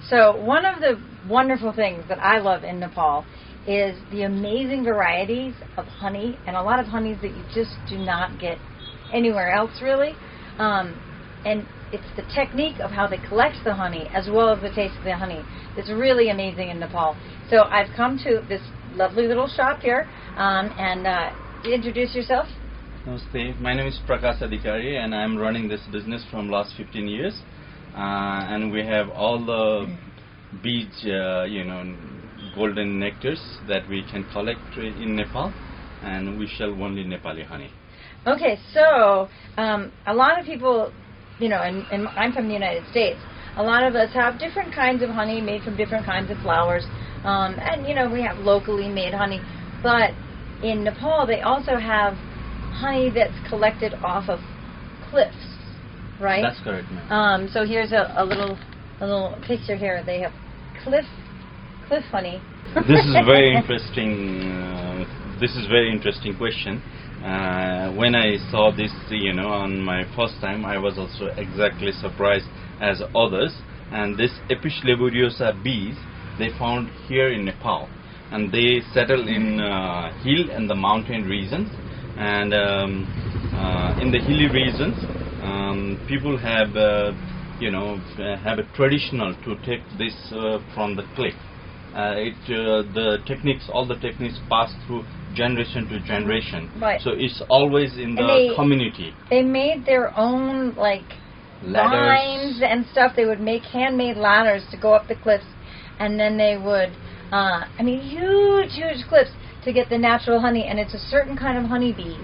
So one of the wonderful things that I love in Nepal is the amazing varieties of honey, and a lot of honeys that you just do not get anywhere else really. And it's the technique of how they collect the honey as well as the taste of the honey. It's really amazing in Nepal. So I've come to this lovely little shop here, and introduce yourself. Namaste. My name is Prakash Adhikari, and I'm running this business from last 15 years. And we have all the bees, golden nectars that we can collect in Nepal, and we sell only Nepali honey. Okay, so a lot of people, and I'm from the United States, a lot of us have different kinds of honey made from different kinds of flowers, and we have locally made honey, but in Nepal they also have honey that's collected off of cliffs, right? That's correct, ma'am. So here's a little picture here. They have cliff honey. This is very interesting. This is very interesting question. When I saw this, on my first time, I was also exactly surprised as others. And this Apis laboriosa bees, they found here in Nepal, and they settle in hill and the mountain regions. And in the hilly regions, people have, have a traditional to take this from the cliff. All the techniques pass through generation to generation. Right. So it's always in the community. They made their own vines and stuff. They would make handmade ladders to go up the cliffs, and then they would, huge cliffs to get the natural honey. And it's a certain kind of honeybee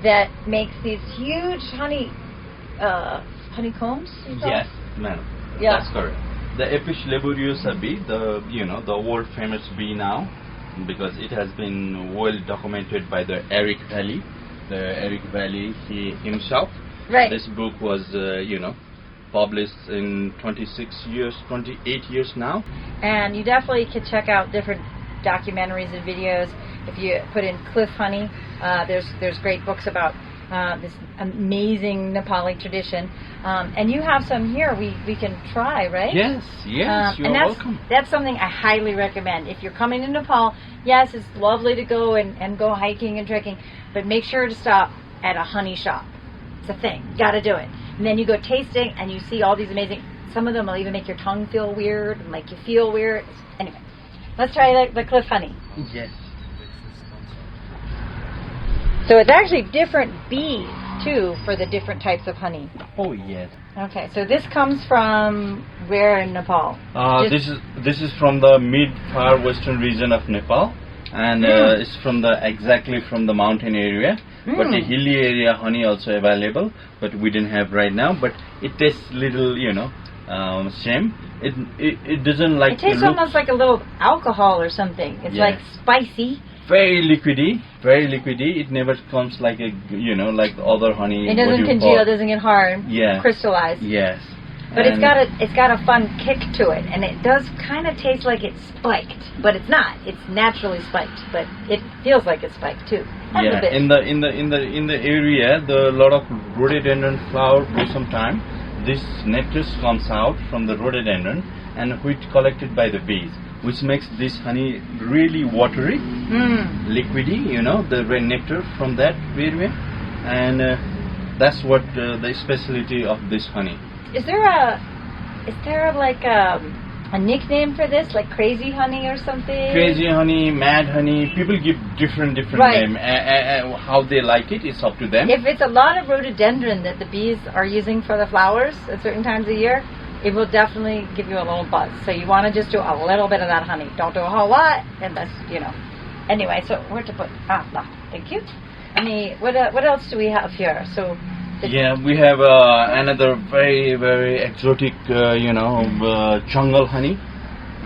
that makes these huge honeycombs. Yes, ma'am. Yeah. That's correct. The Apis laboriosa bee, the world famous bee now, because it has been well documented by the Eric Valley. He himself. Right. This book was, published in 28 years now. And you definitely can check out different documentaries and videos. If you put in cliff honey, there's great books about this amazing Nepali tradition. And you have some here we can try, right? Yes, you're welcome. That's something I highly recommend. If you're coming to Nepal, yes, it's lovely to go and go hiking and trekking, but make sure to stop at a honey shop. It's a thing. You gotta do it. And then you go tasting and you see all these amazing, some of them will even make your tongue feel weird and make you feel weird. Anyway, let's try the cliff honey. Yes. So it's actually different bees too for the different types of honey. Oh yes. Okay, so this comes from where in Nepal? This is from the mid-far western region of Nepal, and it's exactly from the mountain area. But the hilly area honey also available, but we didn't have right now. But it tastes little, same. It doesn't like. It tastes almost like a little alcohol or something. It's like spicy. Very liquidy. It never comes like like other honey. It doesn't congeal. It doesn't get hard. Yeah. Crystallized. Yes. But it's got a fun kick to it, and it does kind of taste like it's spiked, but it's not. It's naturally spiked, but it feels like it's spiked too. Yeah. In the area, the lot of rhododendron flower for some time. This nectar comes out from the rhododendron, and which collected by the bees, which makes this honey really watery, liquidy. The red nectar from that area, and that's what the specialty of this honey. Is there a nickname for this, like crazy honey or something? Crazy honey, mad honey. People give different name. How they like it, it's up to them. If it's a lot of rhododendron that the bees are using for the flowers at certain times of year, it will definitely give you a little buzz. So you want to just do a little bit of that honey. Don't do a whole lot, and that's Anyway, so where to put? Thank you. What else do we have here? So. Yeah, we have another very, very exotic, jungle honey.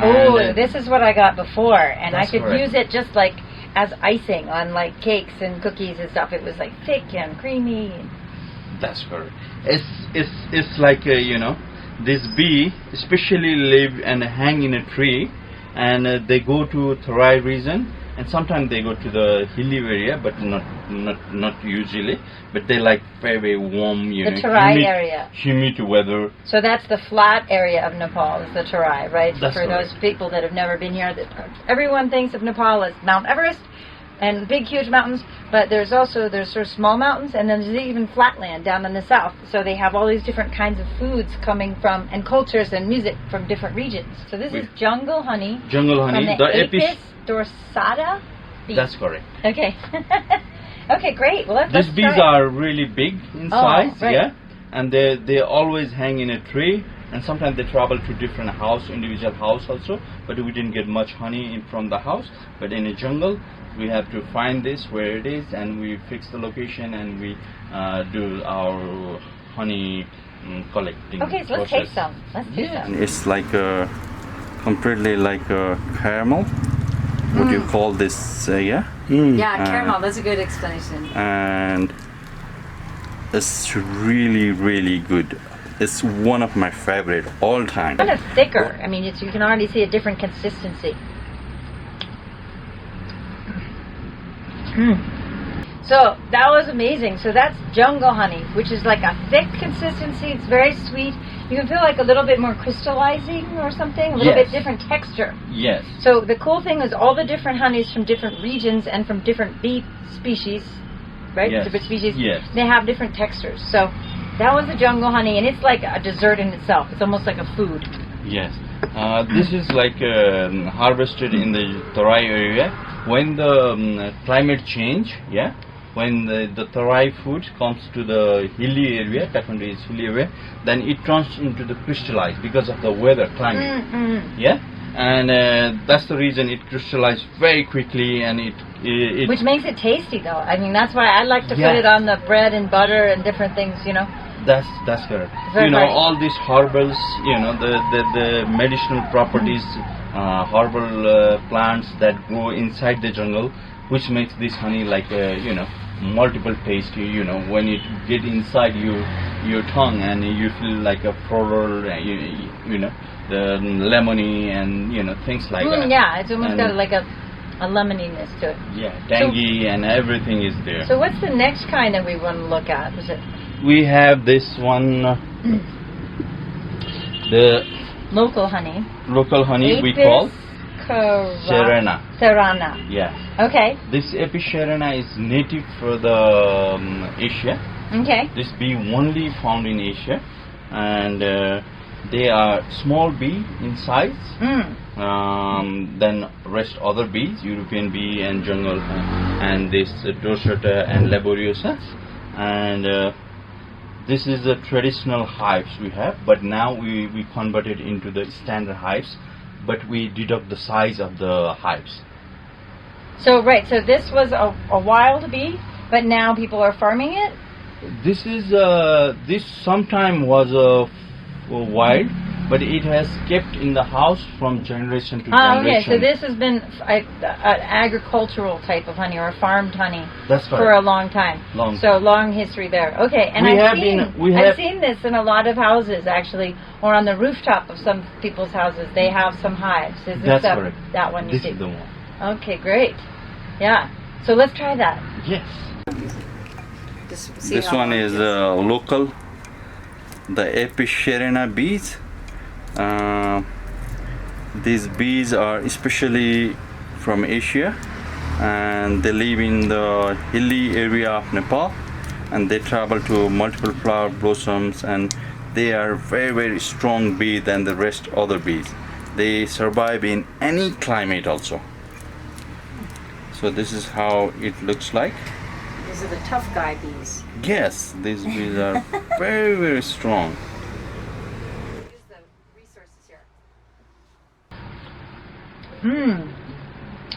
Oh, this is what I got before, and I could correct. use it just like as icing on like cakes and cookies and stuff. It was like thick and creamy. That's correct. It's like this bee especially live and hang in a tree, and they go to Terai region, and sometimes they go to the hilly area, but not usually. But they like very warm, The Terai area. humid weather. So that's the flat area of Nepal, is the Terai, right? That's For correct. those people that have never been here, everyone thinks of Nepal as Mount Everest and big, huge mountains, but there's sort of small mountains, and then there's even flatland down in the south. So they have all these different kinds of foods coming from, and cultures and music from different regions. So this is jungle honey. Jungle honey. From the Apis dorsata bee. That's correct. Okay. Okay, great. Well, let's These try bees it. are really big in size, right. yeah, and they always hang in a tree, and sometimes they travel to different individual house also. But we didn't get much honey from the house. But in a jungle, we have to find this where it is, and we fix the location, and we do our honey collecting. Okay, so let's process. taste some. Let's do some. It's like completely like a caramel. What do you call this? Yeah, Yeah, caramel. That's a good explanation. and it's really, really good. It's one of my favorite all time. Kind of thicker. I mean, you can already see a different consistency. So that was amazing. So that's jungle honey, which is like a thick consistency. It's very sweet. You can feel like a little bit more crystallizing or something, a little Yes. bit different texture. Yes. So the cool thing is all the different honeys from different regions and from different bee species, right? Yes. Different species. Yes. They have different textures. So that was the jungle honey, and it's like a dessert in itself. It's almost like a food. Yes. This is like harvested in the Terai area. When the climate change, yeah, when the Terai food comes to the hilly area, Kathmandu is hilly area, then it turns into the crystallized because of the weather, climate. Yeah, and that's the reason it crystallized very quickly, and it Which makes it tasty, though. I mean, that's why I like to put Yes. it on the bread and butter and different things, you know. That's correct. Very You know, nice. all these herbals, you know, the medicinal properties, herbal plants that grow inside the jungle, which makes this honey like you know, multiple taste. You know, when it get inside your tongue, and you feel like a floral, you know, the lemony and you know things like that. Yeah, it's almost And got like a lemoniness to it. Yeah, tangy and everything is there. So what's the next kind that we want to look at? Was it We have this one, the local honey? local honey we Apis call Serrana. Serrana. Yeah. Okay. This Apis serrana is native for the Asia. Okay. This bee only found in Asia, and they are small bee in size than rest other bees, European bee and jungle, and this dorsata and laboriosa, and this is the traditional hives we have, but now we convert it into the standard hives, but we deduct the size of the hives. So right, so this was a wild bee, but now people are farming it? This is this sometime was wild, but it has kept in the house from generation to Oh, okay, generation. so this has been an agricultural type of honey or a farmed honey That's for correct. a long time. Long So long history there. Okay, and I've seen this in a lot of houses actually, or on the rooftop of some people's houses. They have some hives. Is this That's correct. that one you This see? is the one. Okay, great. Yeah. So let's try that. Yes. This one is local, the Apis serrana bees. These bees are especially from Asia, and they live in the hilly area of Nepal, and they travel to multiple flower blossoms, and they are very, very strong bee than the rest other bees. They survive in any climate also. So this is how it looks like. These are the tough guy bees. Yes, these bees are very, very strong. Use the resources here.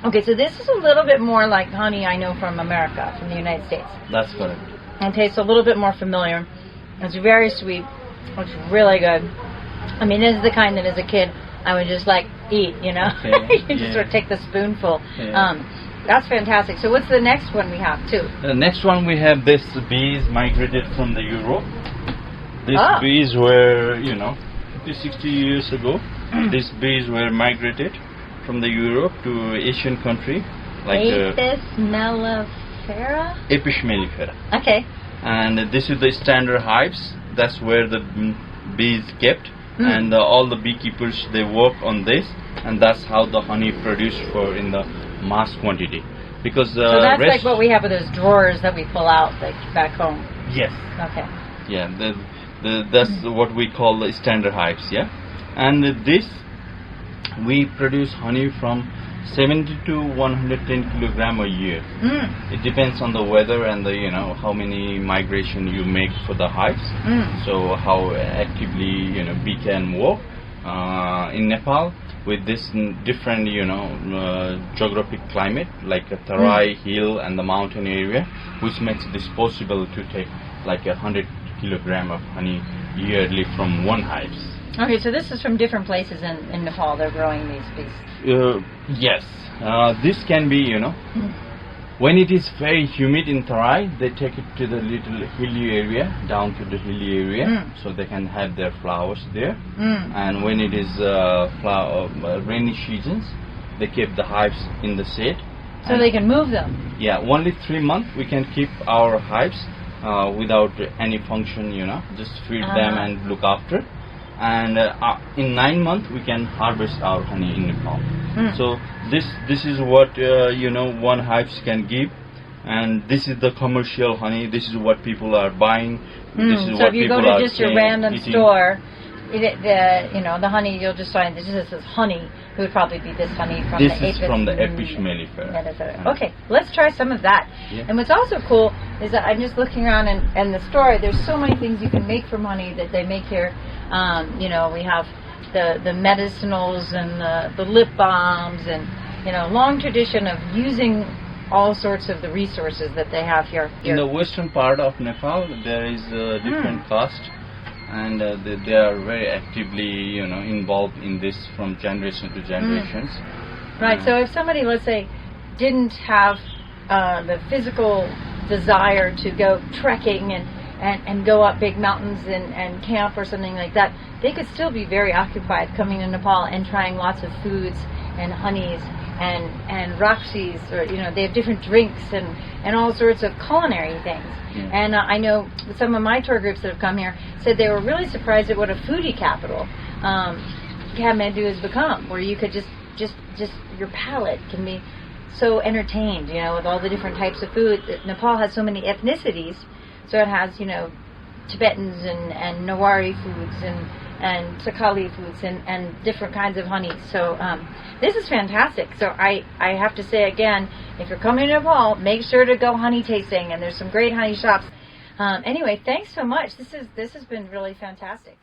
Okay, so this is a little bit more like honey I know from America, from the United States. That's correct. And tastes a little bit more familiar. It's very sweet. It's really good. I mean, this is the kind that as a kid I would just like eat, you know? Okay, You just sort of take the spoonful. Yeah. That's fantastic. So what's the next one we have too? The next one we have this bees migrated from the Europe. These Ah. bees were, you know, 50, 60 years ago, these bees were migrated from the Europe to Asian country, like Apis mellifera? Apis mellifera. Okay. And this is the standard hives. That's where the bees kept, and all the beekeepers, they work on this, and that's how the honey produced for in the mass quantity. Because so that's like what we have with those drawers that we pull out like back home. Yes. Okay. Yeah, that's what we call the standard hives. Yeah, and this we produce honey from 70 to 110 kilogram a year. It depends on the weather and the how many migration you make for the hives. So how actively bee can work in Nepal with this different geographic climate like a Tarai hill and the mountain area, which makes this possible to take like 100 kilogram of honey yearly from one hives. Okay, so this is from different places in Nepal. They're growing these bees. Yes, this can be, when it is very humid in Tarai, they take it to the little hilly area, down to the hilly area, so they can have their flowers there. And when it is rainy seasons, they keep the hives in the shade. So they can move them? Yeah, only 3 months we can keep our hives without any function, just feed them and look after. And in 9 months we can harvest our honey in Nepal. So this is what one hives can give, and this is the commercial honey. This is what people are buying. This is so what if you people go are to just your random store, the honey you'll just find this is honey. It would probably be this honey from this the is from the Apis mellifera. Okay, let's try some of that. Yeah. And what's also cool is that I'm just looking around in the store. There's so many things you can make from honey that they make here. We have the medicinals and the lip balms and long tradition of using all sorts of the resources that they have here. In the western part of Nepal, there is a different caste, and they are very actively involved in this from generation to generations. Right. So if somebody, let's say, didn't have the physical desire to go trekking and go up big mountains and camp or something like that, they could still be very occupied coming to Nepal and trying lots of foods and honeys and rakshis, or they have different drinks and all sorts of culinary things. And I know some of my tour groups that have come here said they were really surprised at what a foodie capital Kathmandu has become, where you could just your palate can be so entertained, with all the different types of food. Nepal has so many ethnicities. So it has, Tibetans and Nawari foods and Sakali foods and different kinds of honey. So this is fantastic. So I have to say again, if you're coming to Nepal, make sure to go honey tasting. And there's some great honey shops. Anyway, thanks so much. This has been really fantastic.